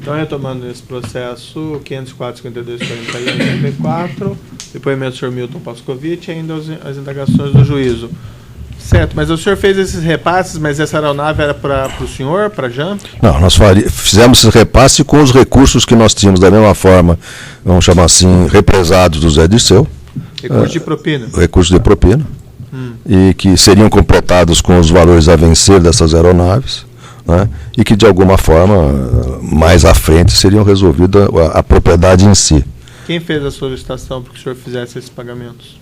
Então, retomando esse processo, 504, 52, 41, 84, depoimento do senhor Milton Pascovitch e ainda as indagações do juízo. Certo, mas o senhor fez esses repasses, mas essa aeronave era para o senhor, para a JAMP? Não, nós fizemos esse repasse com os recursos que nós tínhamos, da mesma forma, vamos chamar assim, represados do Zé Dirceu. Recurso de propina. Recursos de propina. E que seriam completados com os valores a vencer dessas aeronaves, né, e que, de alguma forma, mais à frente, seriam resolvidas a propriedade em si. Quem fez a solicitação para que o senhor fizesse esses pagamentos?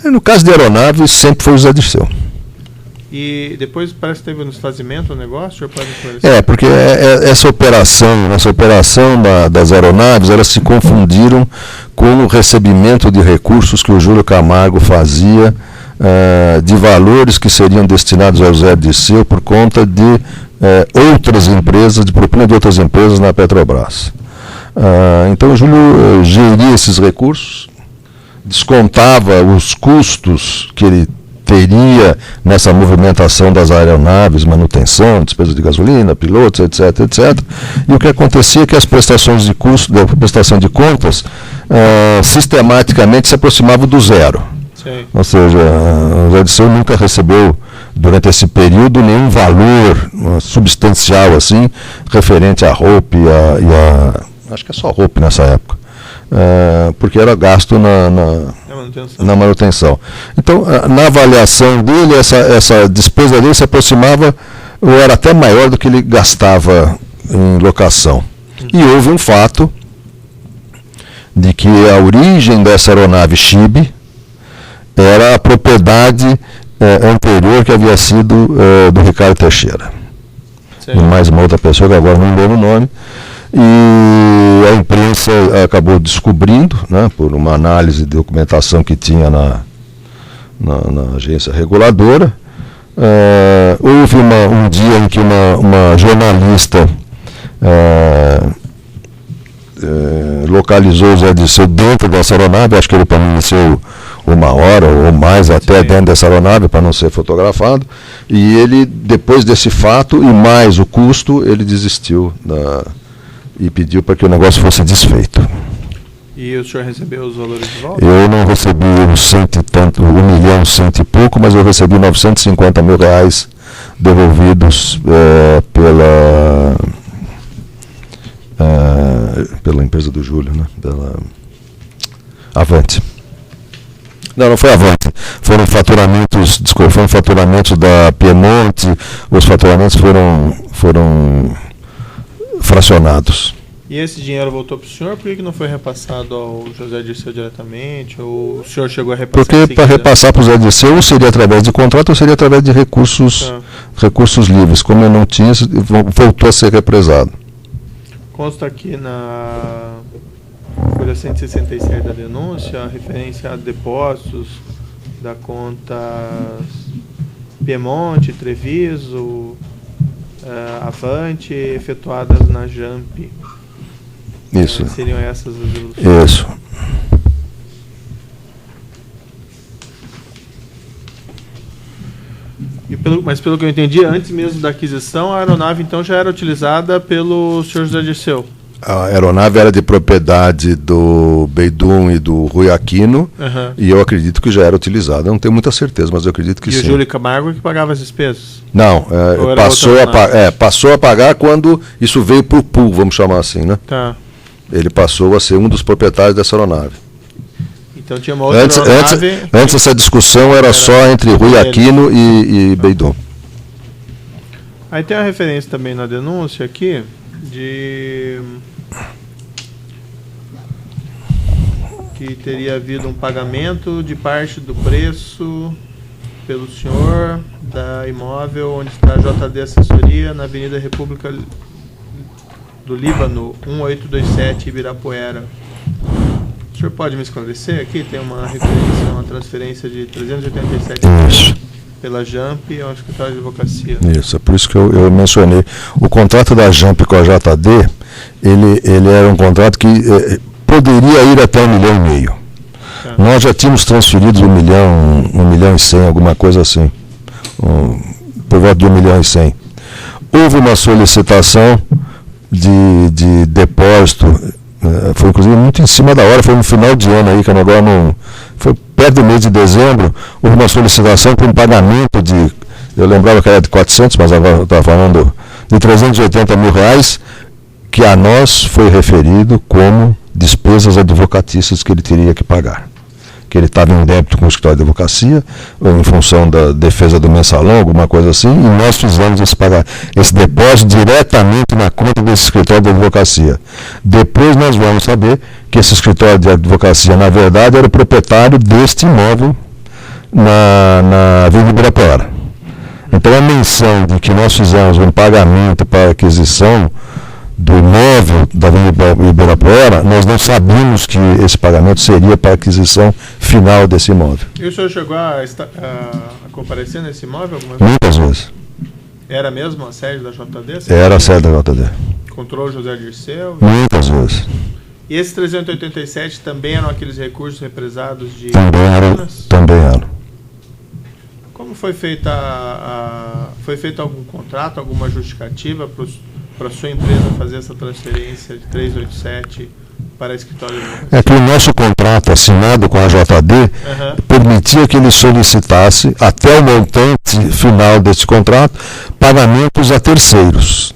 No caso de aeronaves, sempre foi o Zé Dirceu. E depois parece que teve um desfazimento do negócio, o senhor pode esclarecer? Porque essa operação das aeronaves, elas se confundiram com o recebimento de recursos que o Júlio Camargo fazia de valores que seriam destinados ao Zé Dirceu por conta de outras empresas, de propina de outras empresas na Petrobras. Então o Júlio geria esses recursos, descontava os custos que ele teria nessa movimentação das aeronaves, manutenção, despesa de gasolina, pilotos, etc, etc. E o que acontecia é que as prestações de custo, da prestação de contas, sistematicamente se aproximavam do zero. Sim. Ou seja, o Zé Dirceu nunca recebeu, durante esse período, nenhum valor substancial assim, referente à roupa acho que é só roupa nessa época. Porque era gasto na manutenção. Então, na avaliação dele, essa despesa dele se aproximava, ou era até maior do que ele gastava em locação. E houve um fato de que a origem dessa aeronave Chibe era a propriedade anterior que havia sido do Ricardo Teixeira. E mais uma outra pessoa, que agora não lembro o nome. E a imprensa acabou descobrindo, né, por uma análise de documentação que tinha na agência reguladora. Houve um dia em que uma jornalista localizou o Zé Dirceu dentro dessa aeronave. Acho que ele permaneceu uma hora ou mais até dentro dessa aeronave para não ser fotografado. E ele, depois desse fato e mais o custo, ele desistiu e pediu para que o negócio fosse desfeito. E o senhor recebeu os valores de volta? Eu não recebi R$1 milhão, cento e pouco, mas eu recebi R$950 mil devolvidos pela empresa do Júlio, né? Pela Avante. Não foi Avante. Foram faturamentos da Piemonte, os faturamentos foram fracionados. E esse dinheiro voltou para o senhor? Por que não foi repassado ao José Dirceu diretamente? Ou o senhor chegou a repassar? Porque para repassar para o José Dirceu, ou seria através de contrato ou seria através de recursos livres. Como eu não tinha, voltou a ser represado. Consta aqui na folha 167 da denúncia a referência a depósitos da conta Piemonte, Treviso, Avante, efetuadas na JAMP. Isso. Seriam essas as devoluções? Isso. Mas pelo que eu entendi, antes mesmo da aquisição, a aeronave então já era utilizada pelo senhor José Dirceu. A aeronave era de propriedade do Beidum e do Rui Aquino, e eu acredito que já era utilizada. Eu não tenho muita certeza, mas eu acredito que sim. E o Júlio Camargo que pagava as despesas? Não, passou a pagar quando isso veio para o pool, vamos chamar assim, né? Tá. Ele passou a ser um dos proprietários dessa aeronave. Então tinha uma outra aeronave... Antes essa discussão era só entre Rui Aquino e Beidum. Aí tem uma referência também na denúncia aqui, que teria havido um pagamento de parte do preço pelo senhor da imóvel onde está a JD Assessoria, na Avenida República do Líbano, 1827, Ibirapuera. O senhor pode me esclarecer? Aqui tem uma referência, uma transferência de 387 Isso. Pela JAMP ao escritório de advocacia. Isso, é por isso que eu mencionei. O contrato da JAMP com a JD, ele era um contrato que poderia ir até 1,5 milhão. Nós já tínhamos transferido 1 milhão e 100, alguma coisa assim. Por volta de 1 milhão e 100. Houve uma solicitação de depósito, foi inclusive muito em cima da hora, foi no final de ano aí, que agora não. Foi perto do mês de dezembro, houve uma solicitação para um pagamento de. Eu lembrava que era de 400, mas agora eu estava falando de 380 mil reais, que a nós foi referido como despesas advocatícias que ele teria que pagar. Que ele estava em débito com o escritório de advocacia, em função da defesa do mensalão, alguma coisa assim, e nós fizemos esse depósito diretamente na conta desse escritório de advocacia. Depois nós vamos saber que esse escritório de advocacia, na verdade, era o proprietário deste imóvel na Avenida Ibirapuera. Então a menção de que nós fizemos um pagamento para aquisição do imóvel da Avenida Ibirapuera, nós não sabíamos que esse pagamento seria para a aquisição final desse imóvel. E o senhor chegou a comparecer nesse imóvel alguma vez? Muitas vezes. Era mesmo a sede da JD? Era a sede da JD. Encontrou o José Dirceu? Muitas vezes. E esses 387 também eram aqueles recursos represados de... Também eram. Como foi feita foi feito algum contrato, alguma justificativa para a sua empresa fazer essa transferência de 387 para a escritório de advocacia? É que o nosso contrato assinado com a JD permitia que ele solicitasse, até o montante final desse contrato, pagamentos a terceiros,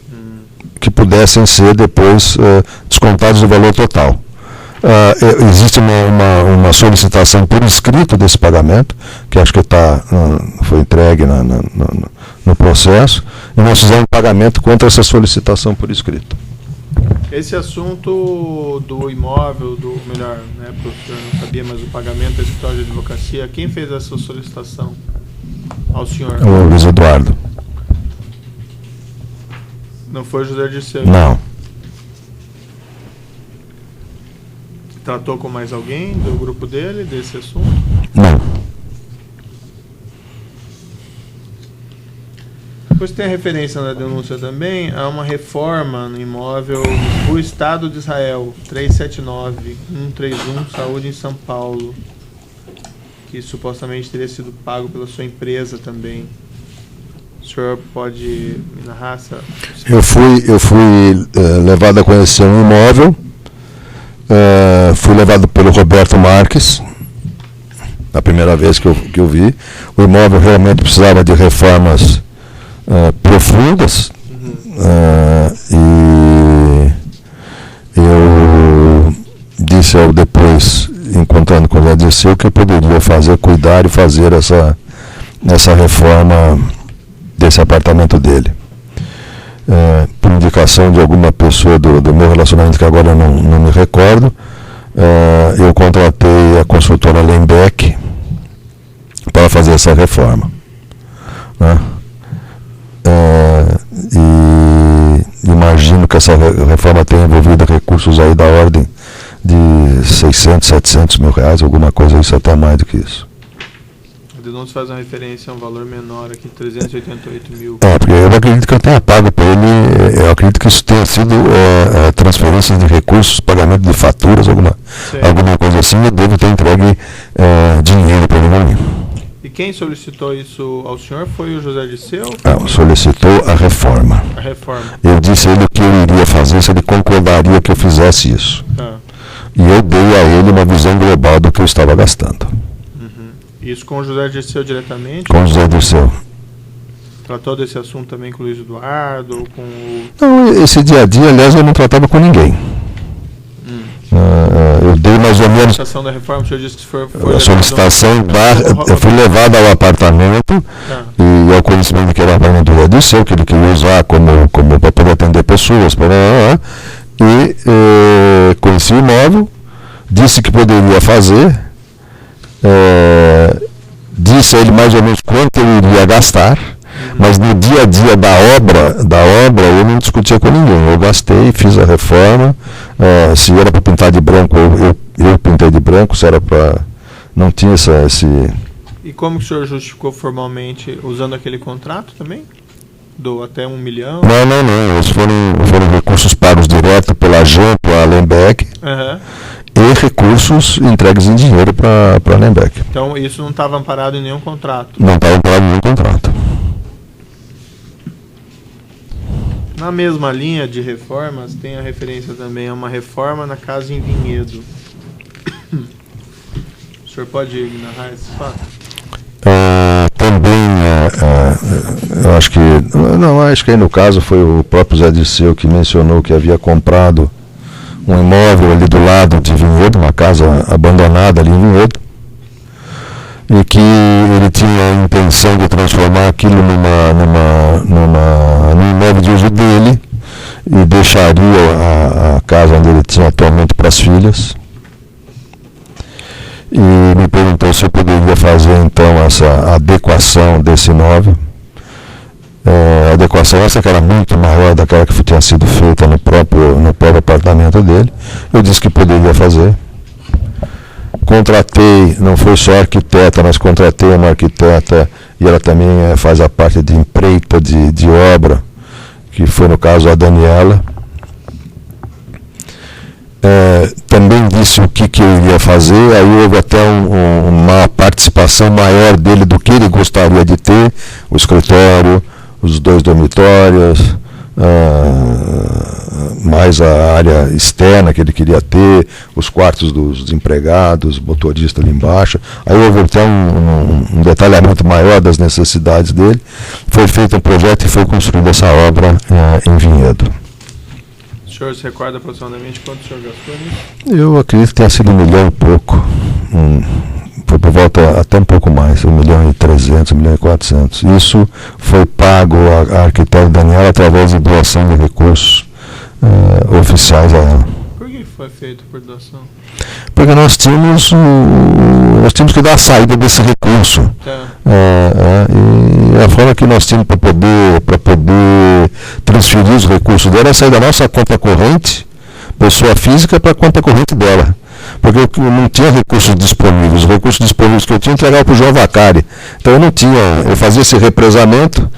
que pudessem ser depois descontados do valor total. Existe uma solicitação por escrito desse pagamento, que acho que foi entregue no processo, e nós fizemos um pagamento contra essa solicitação por escrito. Esse assunto do imóvel, melhor, né, o senhor não sabia, mas o pagamento da escritório de advocacia, quem fez essa solicitação ao senhor? O Luiz Eduardo. Não foi o José Dirceu? Não. Tratou com mais alguém do grupo dele, desse assunto? Não. Depois tem a referência na denúncia também a uma reforma no imóvel do Estado de Israel, 379-131, Saúde em São Paulo, que supostamente teria sido pago pela sua empresa também. O senhor pode me narrar essa? Eu fui levado a conhecer um imóvel, fui levado pelo Roberto Marques, a primeira vez que eu vi. O imóvel realmente precisava de reformas profundas, e eu disse depois, encontrando com o José Dirceu, que eu poderia cuidar e fazer essa reforma desse apartamento dele. Por indicação de alguma pessoa do meu relacionamento, que agora eu não me recordo, eu contratei a consultora Lembeck para fazer essa reforma, né? E imagino que essa reforma tenha envolvido recursos aí da ordem de 600, 700 mil reais, alguma coisa, isso até mais do que isso. A denúncia faz uma referência a um valor menor aqui, 388 mil. Porque eu acredito que eu tenha pago para ele, eu acredito que isso tenha sido transferência de recursos, pagamento de faturas, alguma coisa assim, eu devo ter entregue dinheiro para ele. E quem solicitou isso ao senhor foi o José Dirceu? Solicitou a reforma. A reforma. Eu disse a ele o que eu iria fazer, se ele concordaria que eu fizesse isso. E eu dei a ele uma visão global do que eu estava gastando. Isso com o José Dirceu diretamente? Com o José Dirceu. Tratou desse assunto também com o Luiz Eduardo? Com o... Não, esse dia a dia, aliás, eu não tratava com ninguém. Eu dei mais ou menos. A solicitação da reforma, o senhor disse que foi a solicitação eu fui levado ao apartamento e ao conhecimento que era o apartamento do Dirceu, que ele queria usar como para poder atender pessoas, e conheci o imóvel, disse que poderia fazer, disse a ele mais ou menos quanto eu iria gastar, mas no dia a dia da obra eu não discutia com ninguém. Eu gastei, fiz a reforma, se era para pintar de branco, eu pintei de branco, se era para... Não tinha esse... E como que o senhor justificou formalmente, usando aquele contrato também? Do até 1 milhão? Não. Esses foram recursos pagos direto pela Jean, para a Lembeck, e recursos entregues em dinheiro para a Lembeck. Então isso não estava amparado em nenhum contrato? Não estava amparado em nenhum contrato. Na mesma linha de reformas, tem a referência também a uma reforma na casa em Vinhedo. O senhor pode narrar esse fato? Também, eu acho que... Não, acho que aí no caso foi o próprio Zé Dirceu que mencionou que havia comprado um imóvel ali do lado de Vinhedo, uma casa abandonada ali em Vinhedo, e que ele tinha a intenção de transformar aquilo num imóvel de uso dele e deixaria a casa onde ele tinha atualmente para as filhas. E me perguntou se eu poderia fazer então essa adequação desse imóvel. A adequação essa que era muito maior daquela que tinha sido feita no próprio apartamento dele. Eu disse que poderia fazer. Contratei, não foi só arquiteta, mas contratei uma arquiteta e ela também faz a parte de empreita de obra, que foi no caso a Daniela. Também disse o que eu iria fazer, aí houve até uma participação maior dele do que ele gostaria de ter, o escritório, os 2 dormitórios, mais a área externa que ele queria ter, os quartos dos empregados, motorista ali embaixo. Aí houve até um detalhamento maior das necessidades dele. Foi feito um projeto e foi construída essa obra em Vinhedo. O senhor se recorda aproximadamente quanto o senhor gastou nisso? Eu acredito que tenha sido 1 milhão e pouco. Foi por volta até um pouco mais, 1.300.000, 1.400.000. Isso foi pago à arquiteta Daniela através de doação de recursos oficiais a ela. Por que foi feito por doação? Porque nós tínhamos que dar a saída desse recurso. E a forma que nós tínhamos para poder transferir os recursos dela é sair da nossa conta corrente, pessoa física, para a conta corrente dela. Porque eu não tinha recursos disponíveis. Os recursos disponíveis que eu tinha entregava para o João Vacari. Então eu fazia esse represamento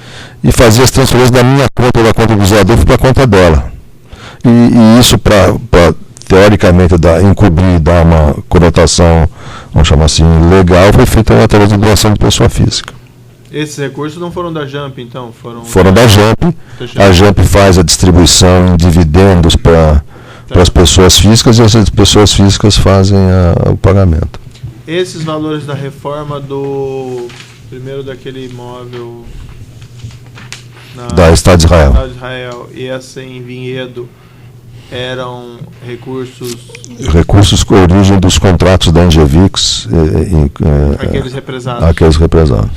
e fazia as transferências da minha conta ou da conta do Zé Adolfo para a conta dela. E isso para teoricamente encobrir, dar uma conotação, vamos chamar assim, legal, foi feito através de doação de pessoa física. Esses recursos não foram da JAMP, então? Foram da JAMP. A JAMP faz a distribuição em dividendos para as pessoas físicas e as pessoas físicas fazem o pagamento. Esses valores da reforma primeiro daquele imóvel da Estado de Israel e essa em Vinhedo eram recursos com origem dos contratos da Engevix, aqueles represados. Aqueles represados.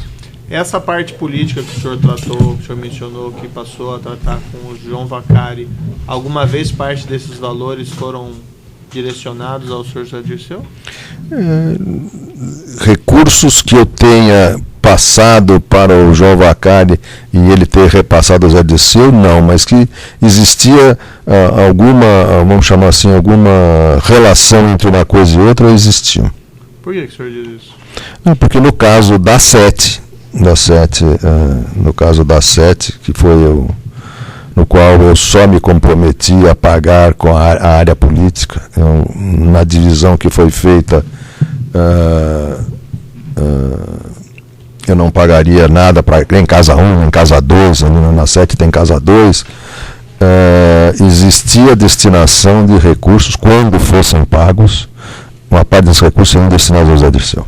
Essa parte política que o senhor tratou, que o senhor mencionou, que passou a tratar com o João Vacari, alguma vez parte desses valores foram direcionados ao senhor Zé Dirceu? Recursos que eu tenha passado para o João Vacari e ele ter repassado ao Zé Dirceu, não, mas que existia vamos chamar assim, alguma relação entre uma coisa e outra, existia. Por que o senhor diz isso? Porque no caso da SET, no caso da SET, que foi no qual eu só me comprometi a pagar com a área política, na divisão que foi feita, eu não pagaria nada em casa 1, em casa 2, na 7 tem casa 2. Existia destinação de recursos, quando fossem pagos, uma parte desses recursos seriam destinados ao Zé Dirceu.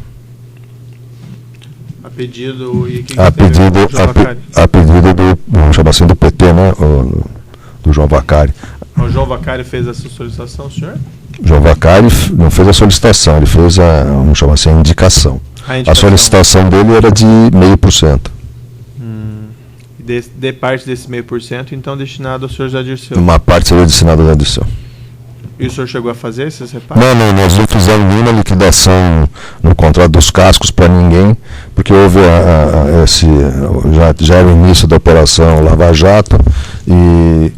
A pedido do, vamos chamar assim, do PT, né? Do João Vacari. O João Vacari fez essa solicitação, senhor? João Vacari não fez a solicitação, ele fez vamos chamar assim, a indicação. A solicitação dele era de 0,5%. De parte desse 0,5%, então destinado ao senhor Zé Dirceu? Uma parte seria destinada ao Zé Dirceu. E o senhor chegou a fazer esses reparos? Não, nós não fizemos nenhuma liquidação no contrato dos cascos para ninguém, porque houve já era o início da operação Lava Jato, e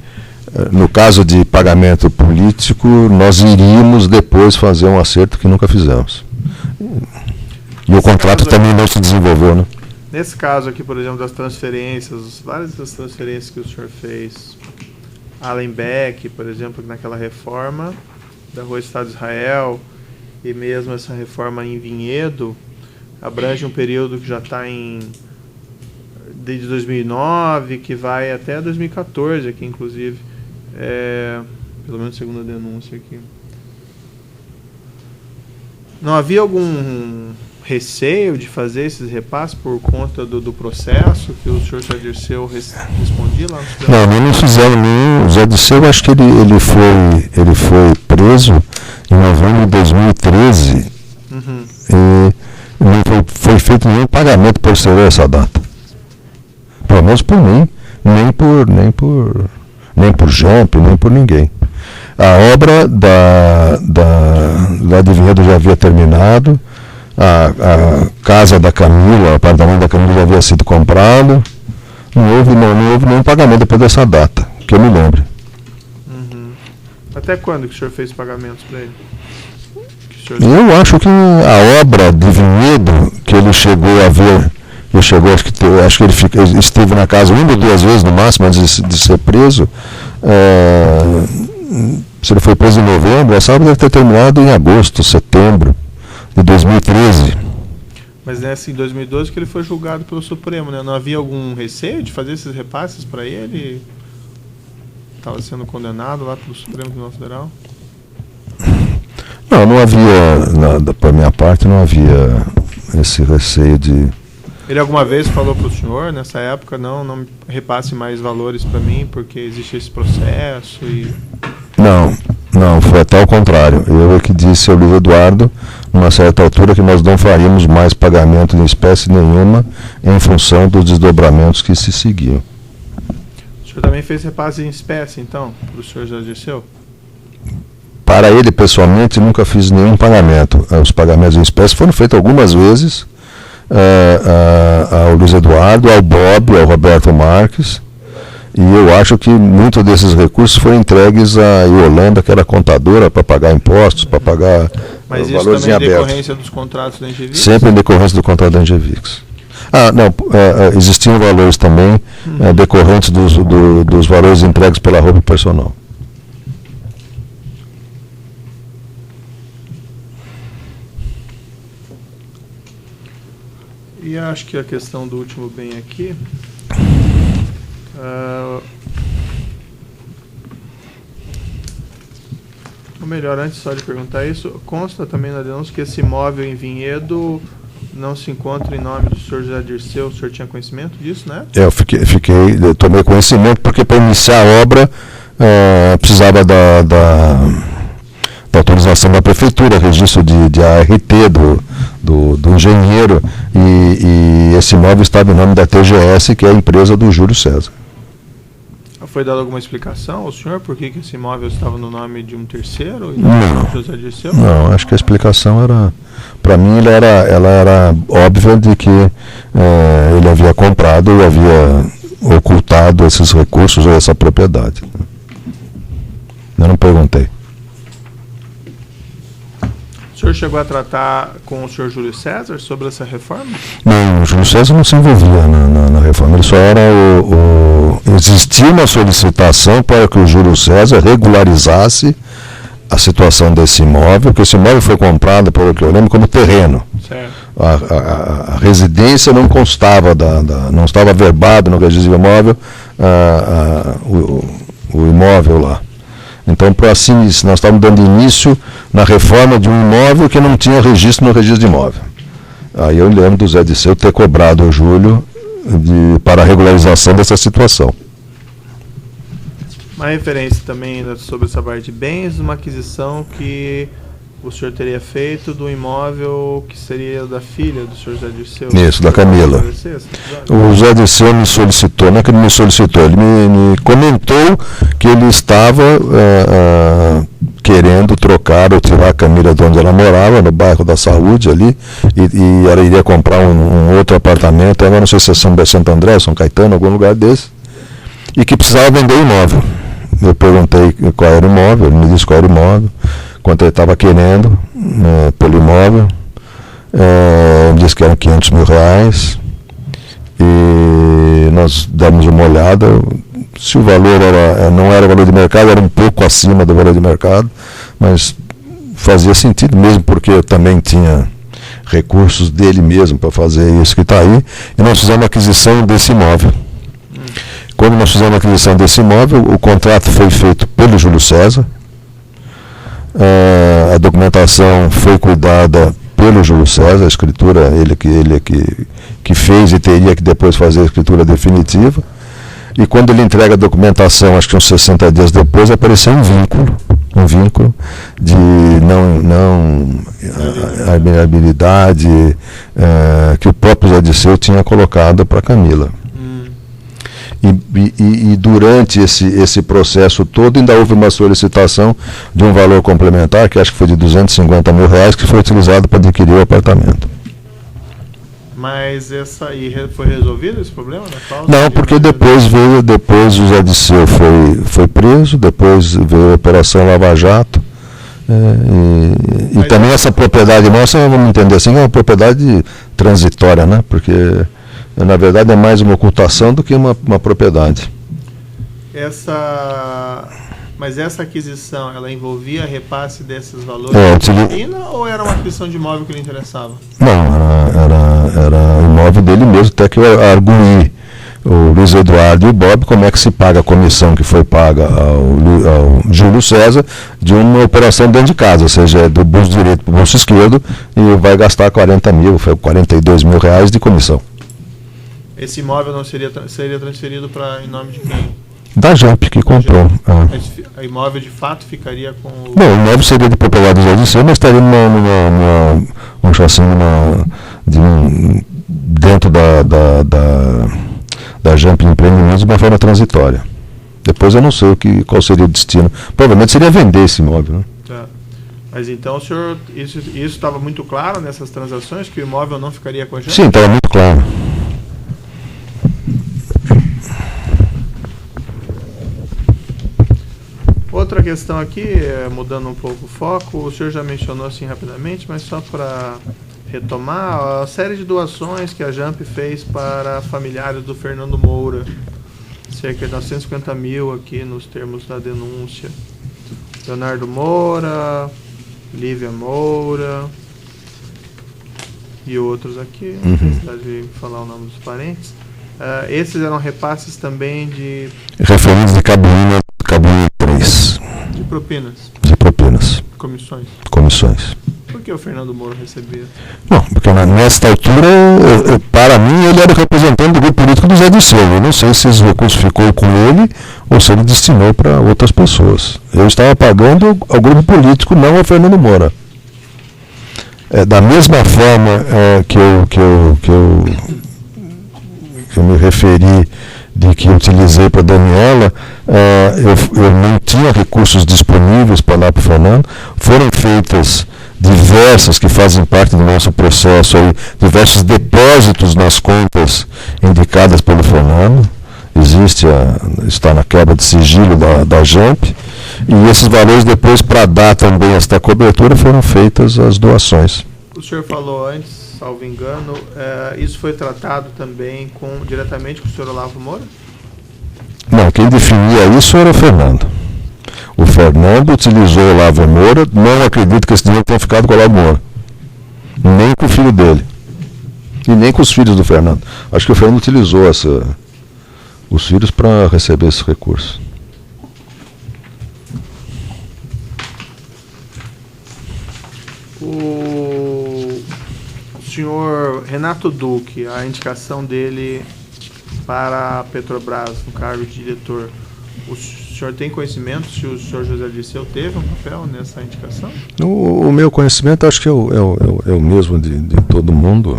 no caso de pagamento político, nós iríamos depois fazer um acerto que nunca fizemos. E o contrato também não se desenvolveu, né? Nesse caso aqui, por exemplo, das transferências, várias das transferências que o senhor fez, Allenbeck, por exemplo, naquela reforma da Rua Estado de Israel, e mesmo essa reforma em Vinhedo, abrange um período que já está desde 2009, que vai até 2014 aqui, inclusive. Pelo menos segundo a denúncia aqui. Não havia algum receio de fazer esses repasses por conta do processo que o senhor José Dirceu respondia lá no Supremo? Não, não fizeram nenhum. O José Dirceu, acho que ele foi preso em novembro de 2013 e não foi feito nenhum pagamento posterior a essa data. Pelo menos por mim, nem por Jump, nem por ninguém. A obra lá de Vinhedo já havia terminado, a casa da Camila, o apartamento da Camila já havia sido comprado, não houve nenhum pagamento depois dessa data, que eu me lembre. Até quando que o senhor fez pagamentos para ele? Eu acho que a obra de Vinhedo, que ele chegou a ver, acho que ele esteve na casa 1 ou 2 vezes no máximo antes de ser preso. Se ele foi preso em novembro, essa obra deve ter terminado em agosto, setembro de 2013. Mas nessa em 2012 que ele foi julgado pelo Supremo, né? Não havia algum receio de fazer esses repasses para ele? Estava sendo condenado lá pelo Supremo Tribunal Federal? Não havia, para minha parte, não havia esse receio de... Ele alguma vez falou para o senhor, nessa época, não repasse mais valores para mim, porque existe esse processo e... Não, foi até o contrário. Eu é que disse ao Luiz Eduardo, numa certa altura, que nós não faríamos mais pagamento em espécie nenhuma em função dos desdobramentos que se seguiam. O senhor também fez repasse em espécie, então, para o senhor José Dirceu? Para ele, pessoalmente, nunca fiz nenhum pagamento. Os pagamentos em espécie foram feitos algumas vezes ao Luiz Eduardo, ao Bob, ao Roberto Marques, e eu acho que muitos desses recursos foram entregues à Yolanda, que era contadora, para pagar impostos, para pagar mas valores em aberto. Mas isso também em decorrência dos contratos da Engevix? Sempre em decorrência do contrato da Engevix. Existiam valores também decorrentes dos valores entregues pela roupa personal. E acho que a questão do último bem aqui, ou melhor, antes só de perguntar isso, consta também na denúncia que esse imóvel em Vinhedo não se encontra em nome do senhor José Dirceu. O senhor tinha conhecimento disso, né? Eu tomei conhecimento porque para iniciar a obra precisava da autorização da prefeitura, registro de ART do engenheiro, e esse imóvel estava em nome da TGS, que é a empresa do Júlio César. Foi dada alguma explicação ao senhor por que esse imóvel estava no nome de um terceiro? Não, José Dirceu? Não, acho que a explicação era, para mim, ela era óbvia de que ele havia comprado e havia ocultado esses recursos ou essa propriedade. Eu não perguntei. O senhor chegou a tratar com o senhor Júlio César sobre essa reforma? Não, o Júlio César não se envolvia na reforma. Ele só era existia uma solicitação para que o Júlio César regularizasse a situação desse imóvel, porque esse imóvel foi comprado, pelo que eu lembro, como terreno. Certo. A residência não constava, não estava verbado no registro imóvel o imóvel lá. Então, assim, nós estávamos dando início na reforma de um imóvel que não tinha registro no registro de imóvel. Aí eu lembro do Zé Dirceu ter cobrado o Júlio para a regularização dessa situação. Uma referência também sobre essa parte de bens, uma aquisição que o senhor teria feito do imóvel que seria da filha do senhor Zé Dirceu. Isso, da Camila. O Zé Dirceu me solicitou, não é que ele me solicitou, ele me comentou que ele estava querendo trocar ou tirar a Camila de onde ela morava, no bairro da Saúde ali, e ela iria comprar um outro apartamento, agora não sei se é Santo André, São Caetano, algum lugar desse, e que precisava vender o imóvel. Eu perguntei qual era o imóvel, ele me disse qual era o imóvel, quanto ele estava querendo pelo imóvel. Ele disse que eram R$500 mil, e nós demos uma olhada. Se o valor não era o valor de mercado, era um pouco acima do valor de mercado, mas fazia sentido, mesmo porque eu também tinha recursos dele mesmo para fazer isso que está aí, e nós fizemos a aquisição desse imóvel. Quando nós fizemos a aquisição desse imóvel, o contrato foi feito pelo Júlio César, a documentação foi cuidada pelo Júlio César, a escritura ele que fez e teria que depois fazer a escritura definitiva. E quando ele entrega a documentação, acho que uns 60 dias depois, apareceu um vínculo de não habilidade que o próprio Zé Dirceu tinha colocado para Camila. E durante esse processo todo ainda houve uma solicitação de um valor complementar, que acho que foi de R$250 mil, que foi utilizado para adquirir o apartamento. Mas essa aí foi resolvido esse problema? Não, porque depois o Zé Dirceu foi preso, depois veio a Operação Lava Jato. E também essa propriedade nossa, vamos entender assim, é uma propriedade transitória, né? Porque na verdade é mais uma ocultação do que uma propriedade. Mas essa aquisição, ela envolvia repasse desses valores ou era uma aquisição de imóvel que lhe interessava? Não, era o imóvel dele mesmo, até que eu arguí o Luiz Eduardo e o Bob como é que se paga a comissão que foi paga ao Júlio César de uma operação dentro de casa, ou seja, do bolso direito para o bolso esquerdo, e vai gastar 40 mil, foi 42 mil reais de comissão. Esse imóvel não seria transferido em nome de quem? Da Jamp, que comprou. O imóvel de fato ficaria com o... Não, o imóvel seria de propriedade do Zé Dirceu, mas estaria dentro da Jamp Empreendimentos de uma forma transitória. Depois eu não sei qual seria o destino. Provavelmente seria vender esse imóvel, né? Tá. Mas então o senhor, isso estava muito claro nessas transações, que o imóvel não ficaria com a Jamp? Sim, estava muito claro. Outra questão aqui, mudando um pouco o foco, o senhor já mencionou assim rapidamente, mas só para retomar, a série de doações que a Jamp fez para familiares do Fernando Moura, cerca de 950 mil aqui nos termos da denúncia. Leonardo Moura, Lívia Moura e outros aqui, não tem necessidade de falar o nome dos parentes. Esses eram repasses também de... Referentes de Cabuína 3. De propinas. De propinas. Comissões. Por que o Fernando Moura recebia? Não, porque nesta altura, para mim, ele era o representante do grupo político do Zé Dirceu. Eu não sei se esse recurso ficou com ele ou se ele destinou para outras pessoas. Eu estava pagando ao grupo político, não ao Fernando Moura. Da mesma forma que eu me referi de que eu utilizei para a Daniela, eu não tinha recursos disponíveis para dar para o Fernando. Foram feitas diversas, que fazem parte do nosso processo, diversos depósitos nas contas indicadas pelo Fernando. Está na quebra de sigilo da Jamp, e esses valores depois, para dar também esta cobertura, foram feitas as doações. O senhor falou antes, salvo engano, isso foi tratado também diretamente com o senhor Olavo Moura? Não, quem definia isso era o Fernando. O Fernando utilizou o Olavo Moura, não acredito que esse dinheiro tenha ficado com o Olavo Moura. Nem com o filho dele. E nem com os filhos do Fernando. Acho que o Fernando utilizou os filhos para receber esse recurso. O senhor Renato Duque, a indicação dele para a Petrobras no cargo de diretor, o senhor tem conhecimento se o senhor José Dirceu teve um papel nessa indicação? O meu conhecimento acho que é o mesmo de todo mundo,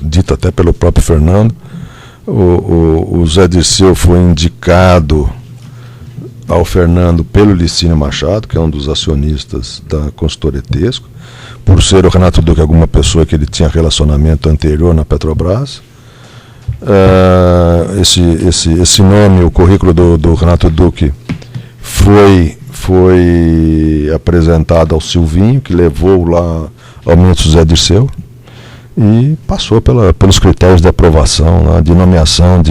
dito até pelo próprio Fernando. O Zé Dirceu foi indicado ao Fernando pelo Licínio Machado, que é um dos acionistas da consultora Etesco, por ser o Renato Duque alguma pessoa que ele tinha relacionamento anterior na Petrobras. Esse nome, o currículo do Renato Duque foi apresentado ao Silvinho, que levou lá ao ministro Zé Dirceu, e passou pelos critérios de aprovação, né, de nomeação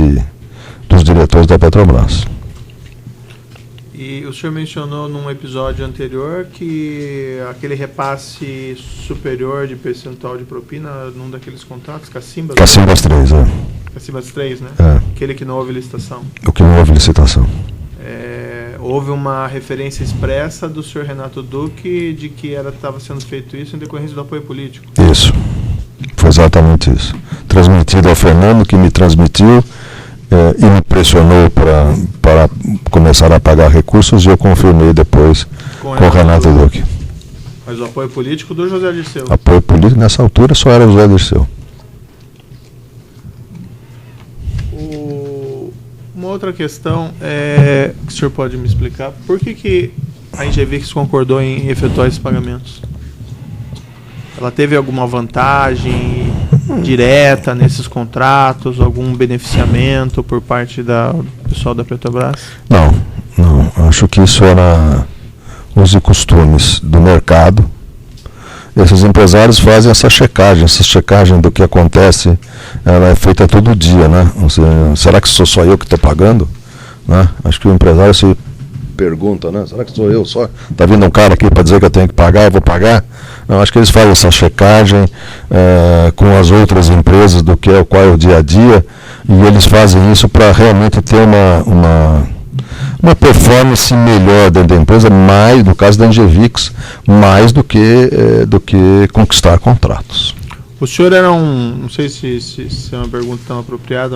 dos diretores da Petrobras. E E o senhor mencionou num episódio anterior que aquele repasse superior de percentual de propina num daqueles contratos, Cacimbas? Cacimbas 3, é. Cacimbas 3, né? É. Aquele que não houve licitação. O que não houve licitação. Houve uma referência expressa do senhor Renato Duque de que estava sendo feito isso em decorrência do apoio político. Isso. Foi exatamente isso. Transmitido ao Fernando, que me transmitiu e me pressionou para começar a pagar recursos, e eu confirmei depois com o Renato Duque. Mas o apoio político do José Dirceu? Apoio político, nessa altura, só era o José Dirceu. Uma outra questão que o senhor pode me explicar, por que a Engevix concordou em efetuar esses pagamentos? Ela teve alguma vantagem direta nesses contratos, algum beneficiamento por parte do pessoal da Petrobras? Não. Acho que isso era os costumes do mercado. Esses empresários fazem essa checagem do que acontece, ela é feita todo dia, né? Será que sou só eu que estou pagando? Né? Acho que o empresário se pergunta, né? Será que sou eu só? Está vindo um cara aqui para dizer que eu tenho que pagar, eu vou pagar? Não, acho que eles fazem essa checagem com as outras empresas qual é o dia a dia, e eles fazem isso para realmente ter uma performance melhor dentro da empresa, mais, no caso da Engevix, mais do que conquistar contratos. O senhor era não sei se é uma pergunta tão apropriada,